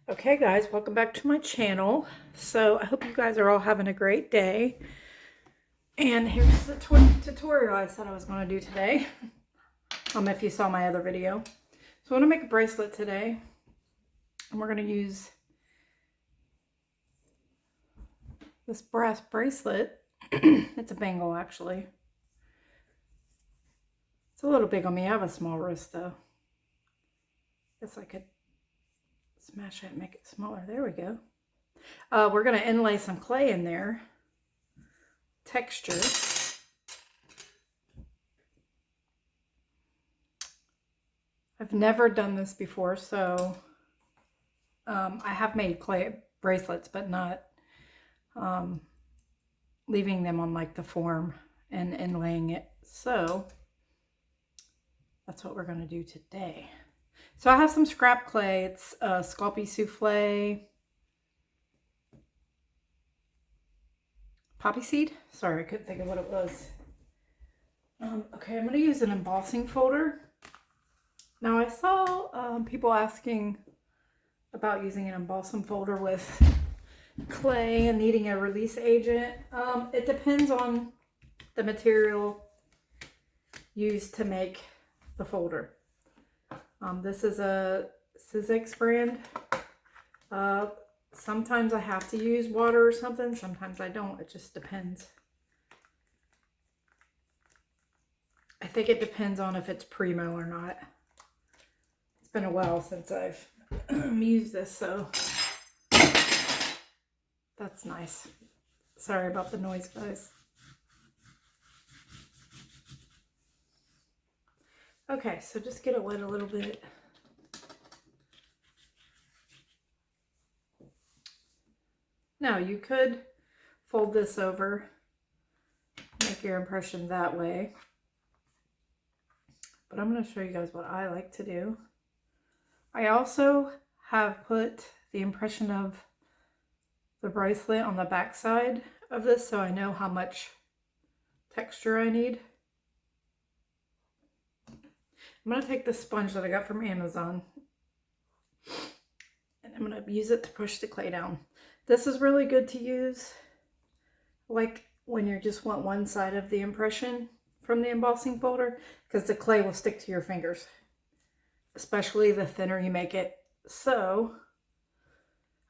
Okay guys, welcome back to my channel. So I hope you guys are all having a great day. And here's the tutorial I said I was going to do today. If you saw my other video. So I want to make a bracelet today. And we're going to use this brass bracelet. It's a bangle actually. It's a little big on me. I have a small wrist though. Guess I could smash it and make it smaller. There we go. We're going to inlay some clay in there. Texture. I've never done this before, so I have made clay bracelets, but not leaving them on like the form and inlaying it. So that's what we're going to do today. So I have some scrap clay. It's Sculpey Souffle poppy seed. Sorry, I couldn't think of what it was. Okay, I'm going to use an embossing folder. Now I saw people asking about using an embossing folder with clay and needing a release agent. It depends on the material used to make the folder. This is a Sizzix brand. Sometimes I have to use water or something, sometimes I don't. It just depends. I think it depends on if it's primo or not. It's been a while since I've used this, so that's nice. Sorry about the noise, guys. Okay, so just get it wet a little bit. Now you could fold this over, make your impression that way. But I'm going to show you guys what I like to do. I also have put the impression of the bracelet on the back side of this so I know how much texture I need. I'm going to take the sponge that I got from Amazon and I'm going to use it to push the clay down. This is really good to use like when you just want one side of the impression from the embossing folder, because the clay will stick to your fingers, especially the thinner you make it. So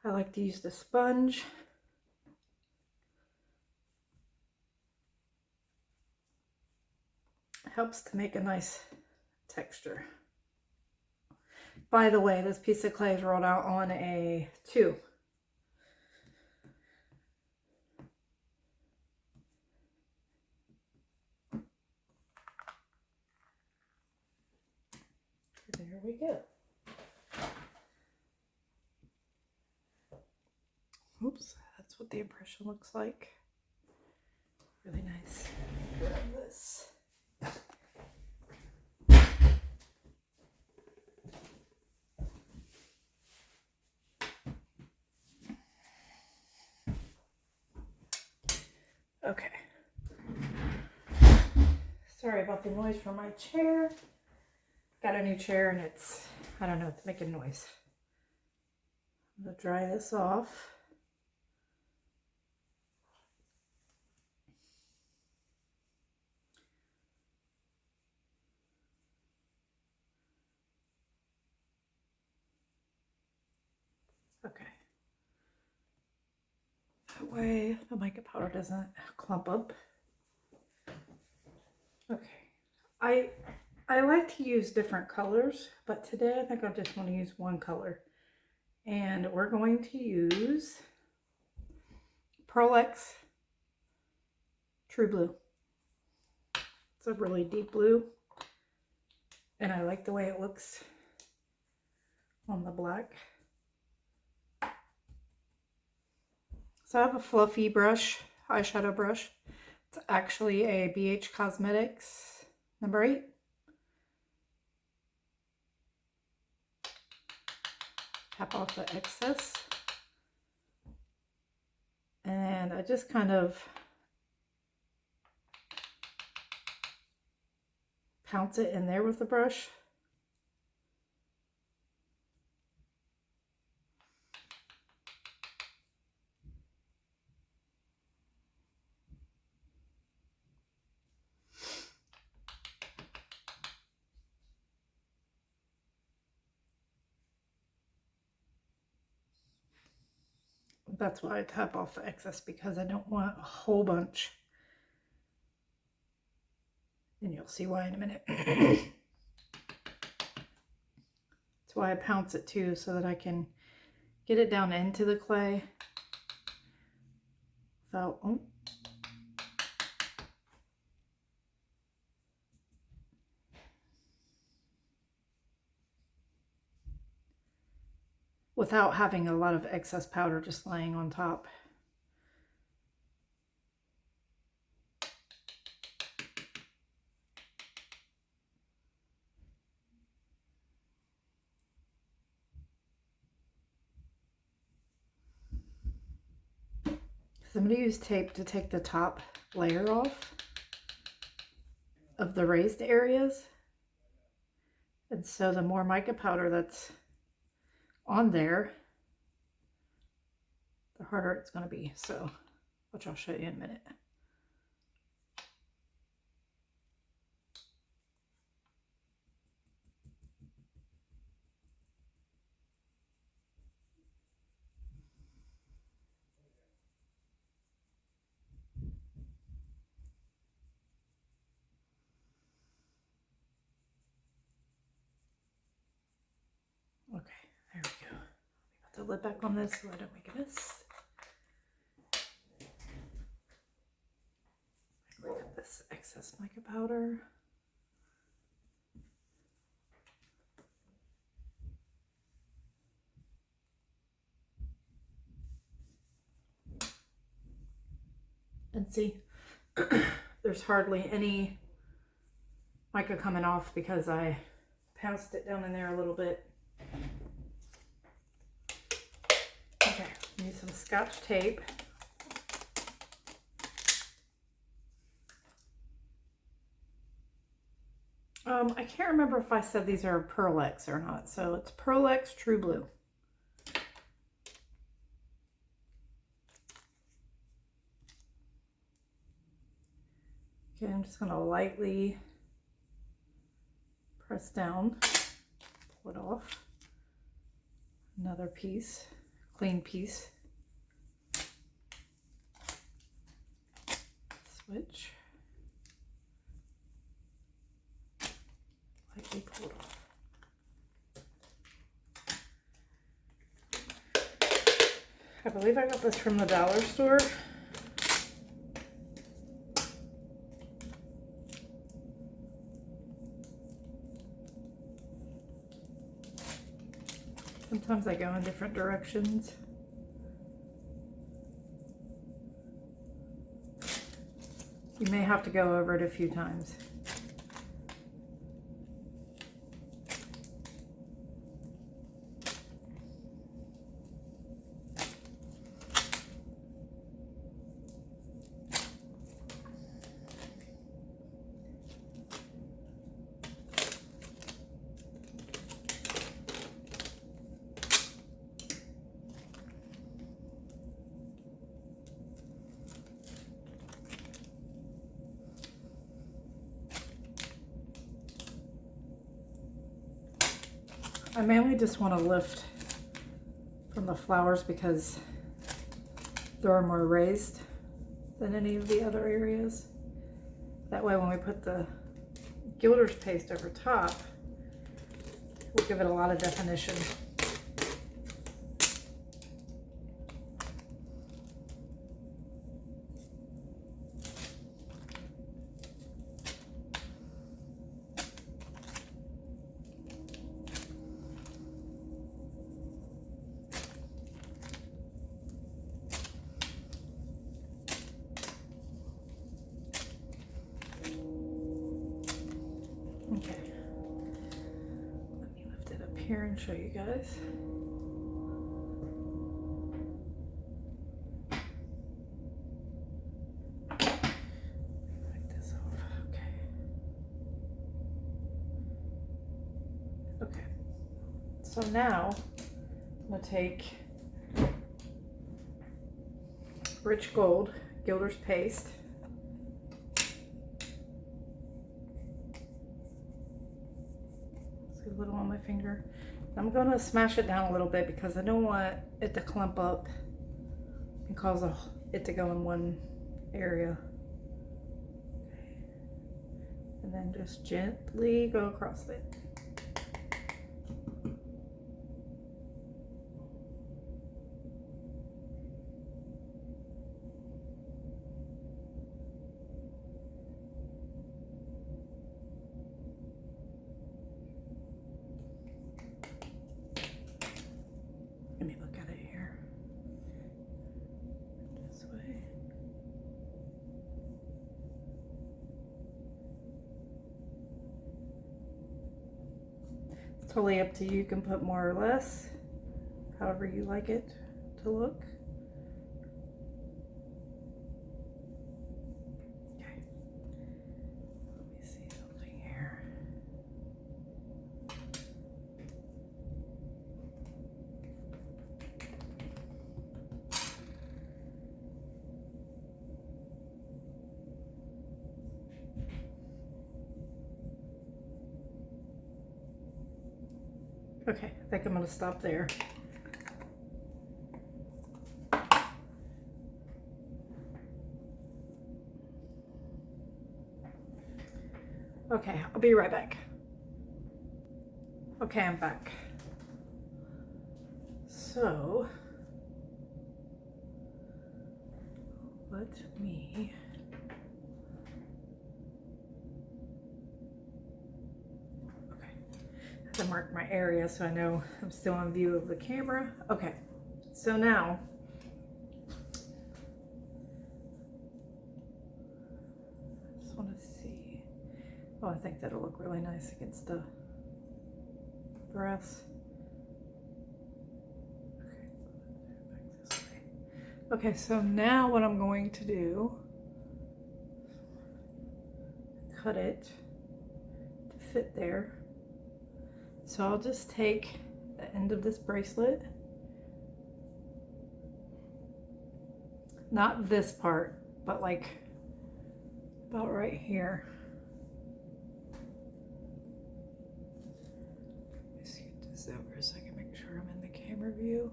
I like to use the sponge. It helps to make a nice texture. By the way, this piece of clay is rolled out on a 2. There we go. Oops, that's what the impression looks like. Really nice. Grab this. Okay. Sorry about the noise from my chair. Got a new chair and it's, I don't know, it's making noise. I'm going to dry this off. Okay. That way the mica powder doesn't clump up. Okay. I like to use different colors, but today I think I just want to use one color. And we're going to use Pearl X True Blue. It's a really deep blue, and I like the way it looks on the black. So I have a fluffy brush, eyeshadow brush. It's actually a BH Cosmetics number 8. Tap off the excess. And I just kind of pounce it in there with the brush. That's why I tap off the excess, because I don't want a whole bunch. And you'll see why in a minute. That's why I pounce it too, so that I can get it down into the clay without, without having a lot of excess powder just laying on top. So I'm going to use tape to take the top layer off of the raised areas. And so the more mica powder that's on there, the harder it's going to be. So, which I'll show you in a minute. Okay, there we go. Put the lid back on this so I don't make a mess. Look at this excess mica powder. And see, there's hardly any mica coming off because I pounced it down in there a little bit. Okay, use some Scotch tape. I can't remember if I said these are Pearl X or not. So it's Pearl X True Blue. Okay, I'm just going to lightly press down, pull it off. Another piece, clean piece. Switch. Lightly pull it off. I believe I got this from the dollar store. Sometimes I go in different directions. You may have to go over it a few times. I mainly just want to lift from the flowers because they're more raised than any of the other areas. That way when we put the gilder's paste over top, we'll give it a lot of definition. Okay, let me lift it up here and show you guys. Take this off. Okay, so now I'm going to take Rich Gold Gilder's Paste. See a little on my finger. I'm going to smash it down a little bit because I don't want it to clump up and cause it to go in one area. And then just gently go across it. Let me look at it here. This way. It's totally up to you. You can put more or less, however you like it to look. Okay. Let me see something here. Okay, I think I'm going to stop there. Okay, I'll be right back. Okay, I'm back. So, let me to mark my area so I know I'm still in view of the camera. Okay, so now I just want to see. Oh, I think that'll look really nice against the dress. Okay, back this way. Okay, so now what I'm going to do, cut it to fit there. So I'll just take the end of this bracelet, not this part, but like about right here. Let's get this over so I can make sure I'm in the camera view.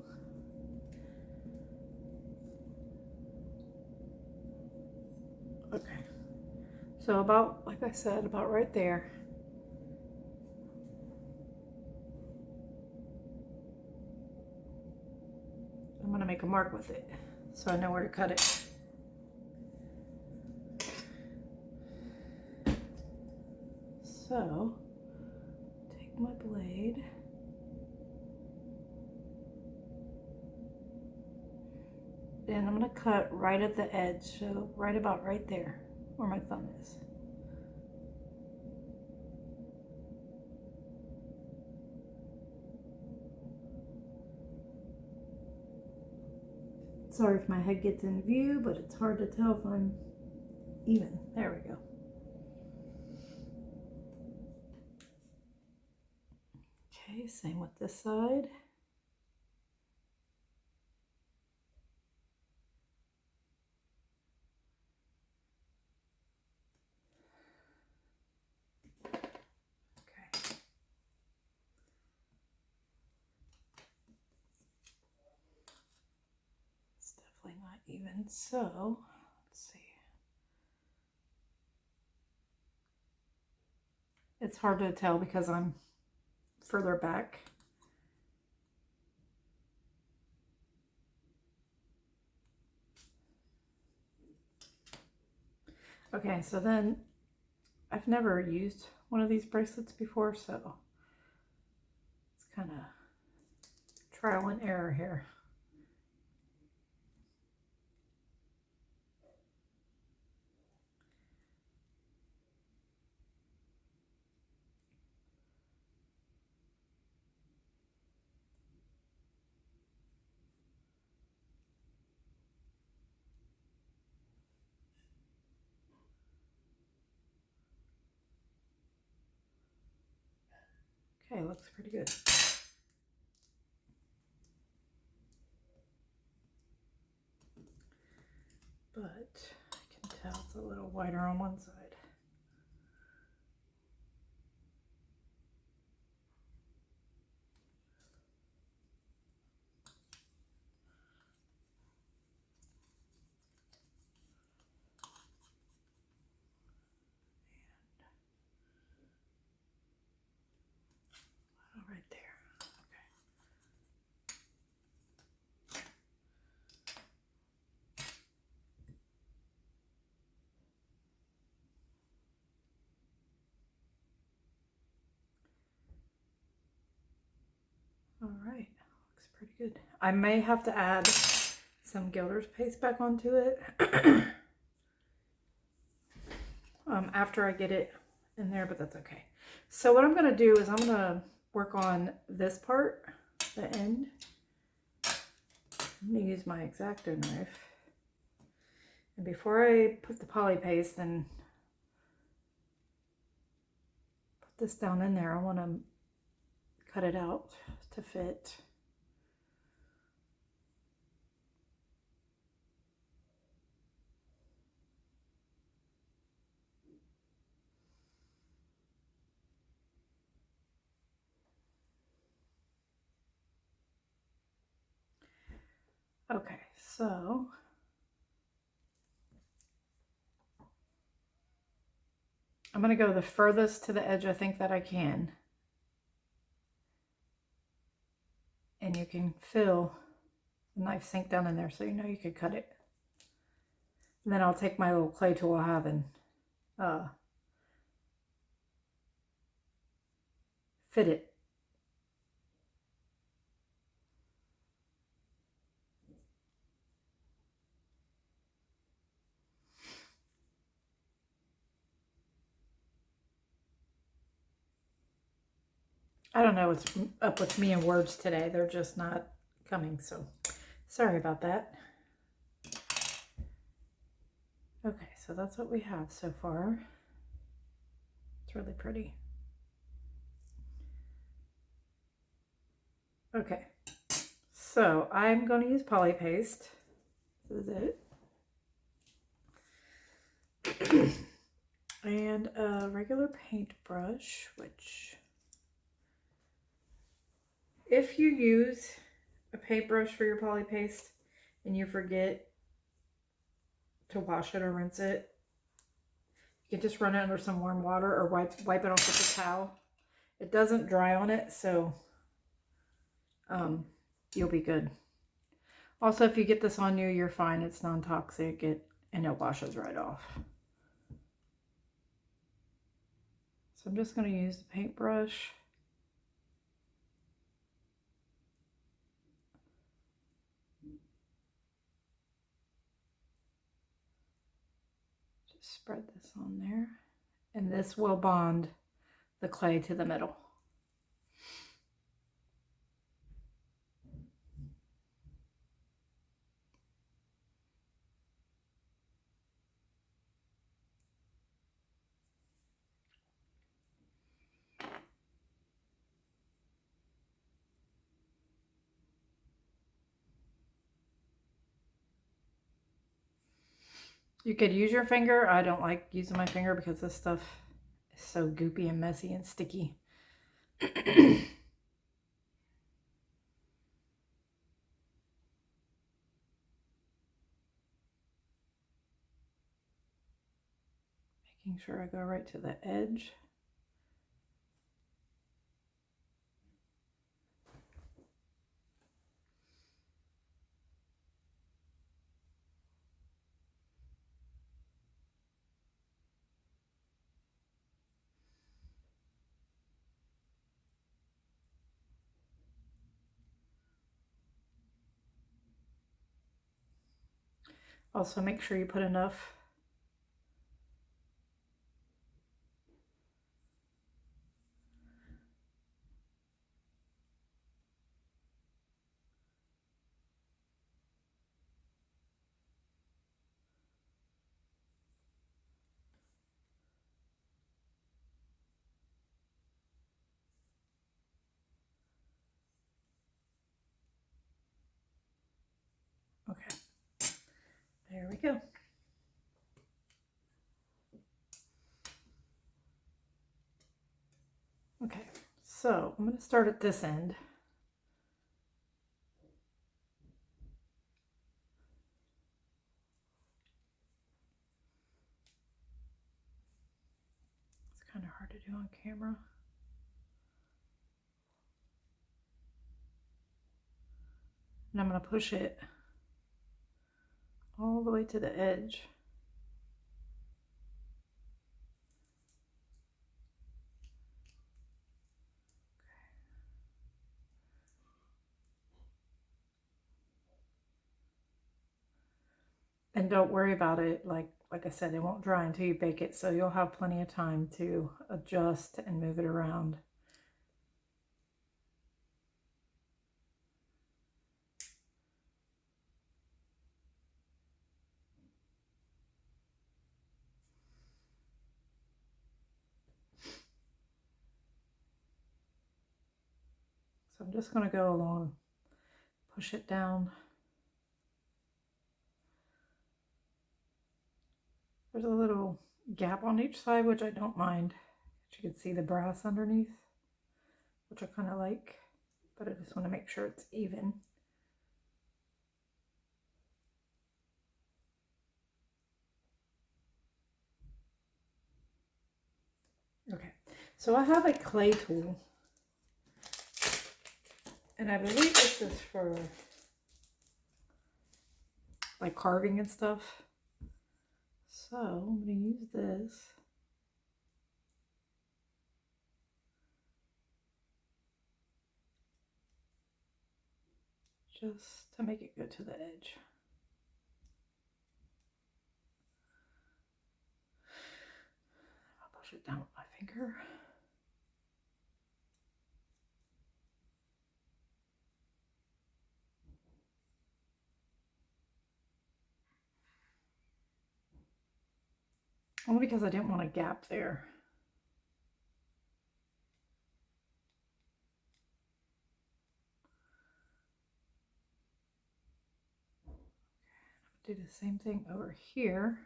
Okay, so about, like I said, about right there. I'm going to make a mark with it so I know where to cut it. So, take my blade and I'm going to cut right at the edge, so right about right there where my thumb is. Sorry if my head gets in view, but it's hard to tell if I'm even. There we go. Okay, same with this side. Okay. It's definitely not even, so let's see. It's hard to tell because I'm further back. Okay, so then I've never used one of these bracelets before, so it's kind of trial and error here. Okay, looks pretty good. But I can tell it's a little wider on one side. All right, looks pretty good. I may have to add some Gilder's paste back onto it after I get it in there, but that's okay. So what I'm going to do is I'm going to work on this part, the end. I'm going to use my X-Acto knife. And before I put the poly paste and put this down in there, I want to cut it out to fit. Okay, so I'm going to go the furthest to the edge I think that I can. And you can feel the knife sink down in there so you know you could cut it. And then I'll take my little clay tool I have and fit it. I don't know what's up with me and words today. They're just not coming, so sorry about that. Okay, so that's what we have so far. It's really pretty. Okay, so I'm going to use poly paste. This is it. And a regular paintbrush, which if you use a paintbrush for your poly paste and you forget to wash it or rinse it, you can just run it under some warm water or wipe it off with a towel. It doesn't dry on it, so you'll be good. Also, if you get this on you, you're fine. It's non-toxic and it washes right off. So I'm just going to use the paintbrush. Just spread this on there. And this will bond the clay to the middle. You could use your finger. I don't like using my finger because this stuff is so goopy and messy and sticky. Making sure I go right to the edge. Also, make sure you put enough Okay, there we go. Okay, so I'm going to start at this end. It's kind of hard to do on camera. And I'm going to push it all the way to the edge. And don't worry about it. Like I said, it won't dry until you bake it, so you'll have plenty of time to adjust and move it around. So I'm just going to go along, push it down. There's a little gap on each side, which I don't mind. You can see the brass underneath, which I kind of like, but I just want to make sure it's even. Okay, so I have a clay tool, and I believe this is for like carving and stuff. So I'm going to use this. Just to make it go to the edge. I'll push it down with my finger. Only because I didn't want a gap there. Do the same thing over here.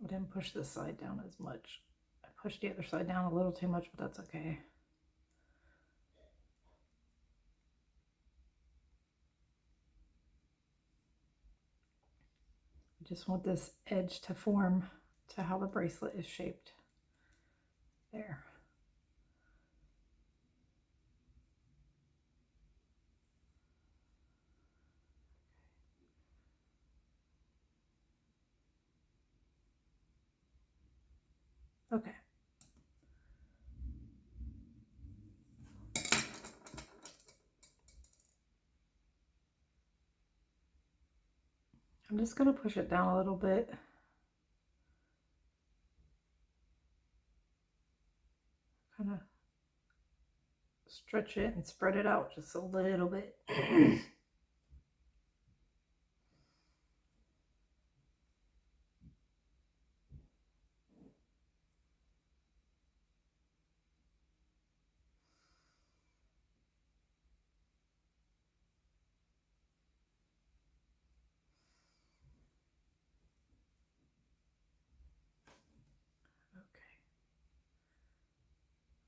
I didn't push this side down as much. I pushed the other side down a little too much, but that's okay. I just want this edge to form to how the bracelet is shaped. There. Okay. I'm just going to push it down a little bit. Kind of stretch it and spread it out just a little bit.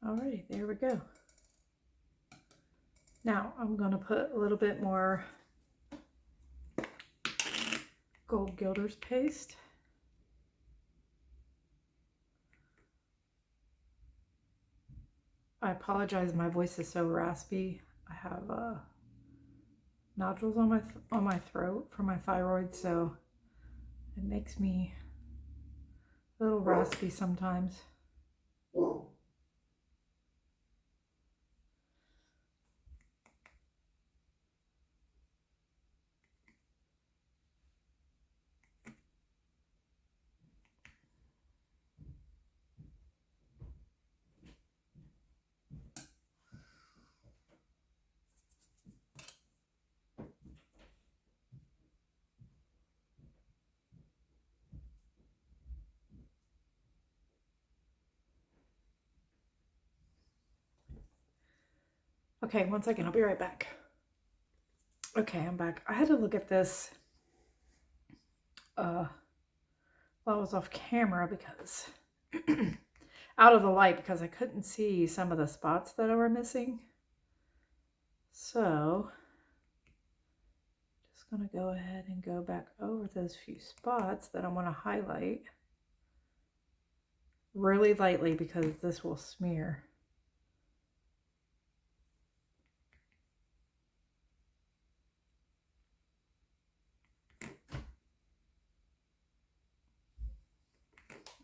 Alrighty, there we go. Now I'm going to put a little bit more gold gilders paste. I apologize, my voice is so raspy. I have nodules on my throat from my thyroid, so it makes me a little raspy sometimes. Okay, one second, I'll be right back. Okay, I'm back. I had to look at this while I was off camera because out of the light, because I couldn't see some of the spots that I were missing. So just gonna go ahead and go back over those few spots that I want to highlight really lightly because this will smear.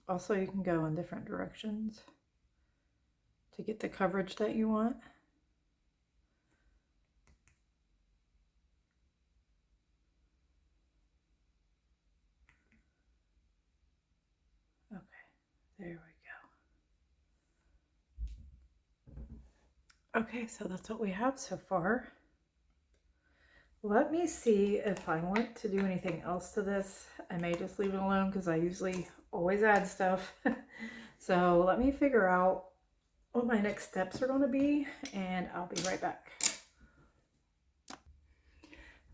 Also, you can go in different directions. to get the coverage that you want. Okay, there we go. Okay, so that's what we have so far. Let me see if I want to do anything else to this. I may just leave it alone because I usually always add stuff. So let me figure out what my next steps are going to be, and I'll be right back.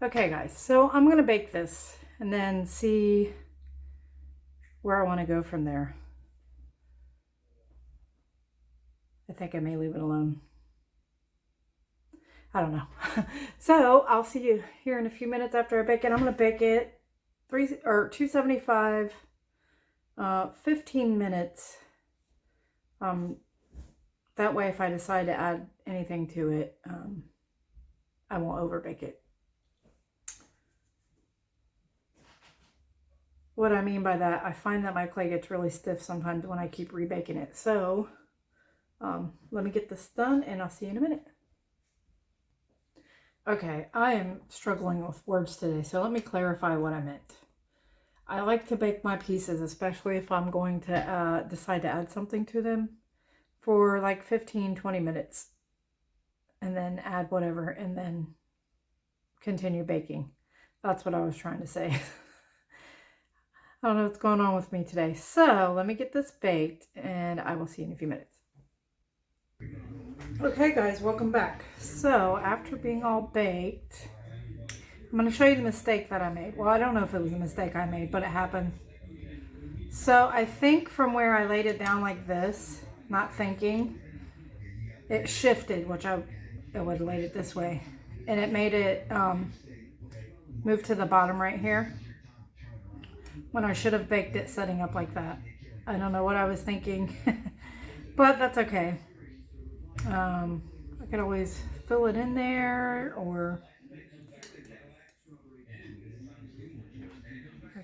Okay guys, so I'm going to bake this and then see where I want to go from there. I think I may leave it alone. I don't know. So I'll see you here in a few minutes after I bake it. I'm going to bake it 275, 15 minutes. That way if I decide to add anything to it, I won't overbake it. What I mean by that, I find that my clay gets really stiff sometimes when I keep rebaking it. So let me get this done and I'll see you in a minute. Okay, I am struggling with words today, so let me clarify what I meant. I like to bake my pieces, especially if I'm going to decide to add something to them, for like 15-20 minutes. And then add whatever, and then continue baking. That's what I was trying to say. I don't know what's going on with me today. So let me get this baked, and I will see you in a few minutes. Okay guys, welcome back. So after being all baked, I'm going to show you the mistake that I made. Well, I don't know if it was a mistake I made, but it happened. So I think from where I laid it down like this, not thinking, it shifted, which I would have laid it this way. And it made it move to the bottom right here, when I should have baked it setting up like that. I don't know what I was thinking, but that's okay. I could always fill it in there, or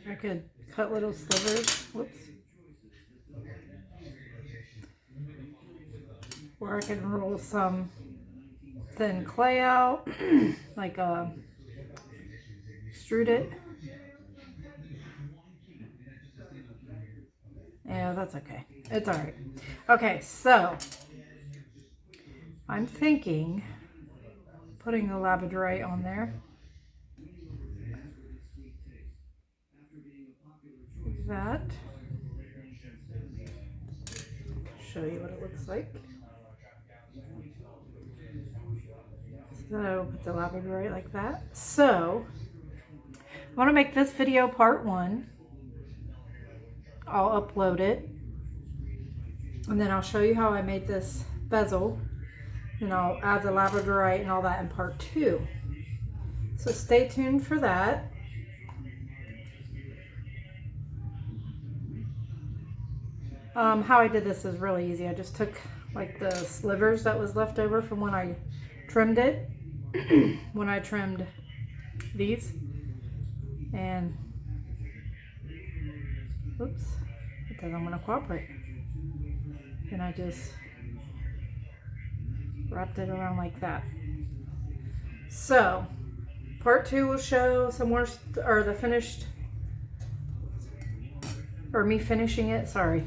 I could cut little slivers. Whoops. Or I could roll some thin clay out, like extrude it. Yeah, that's okay. It's all right. Okay, so I'm thinking putting the labradorite on there. Like that. Show you what it looks like. So put the labradorite like that. So I want to make this video part 1. I'll upload it, and then I'll show you how I made this bezel, and I'll add the labradorite and all that in part 2. So stay tuned for that. How I did this is really easy. I just took like the slivers that was left over from when I trimmed it, when I trimmed these, and oops, it doesn't want to cooperate. Then I just wrapped it around like that. So part 2 will show some more, or the finished, or me finishing it, sorry.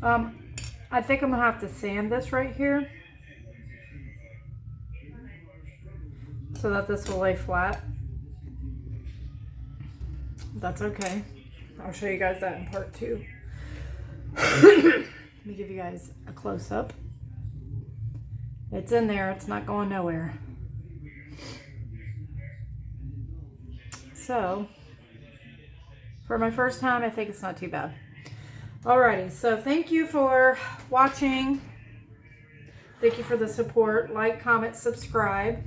I think I'm gonna have to sand this right here so that this will lay flat. That's okay. I'll show you guys that in part 2. Let me give you guys a close-up. It's in there, it's not going nowhere. So for my first time, I think it's not too bad. Alrighty, so thank you for watching. Thank you for the support. Like, comment, subscribe,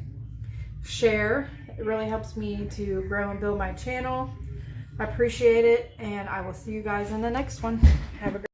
share. It really helps me to grow and build my channel. I appreciate it, and I will see you guys in the next one. Have a great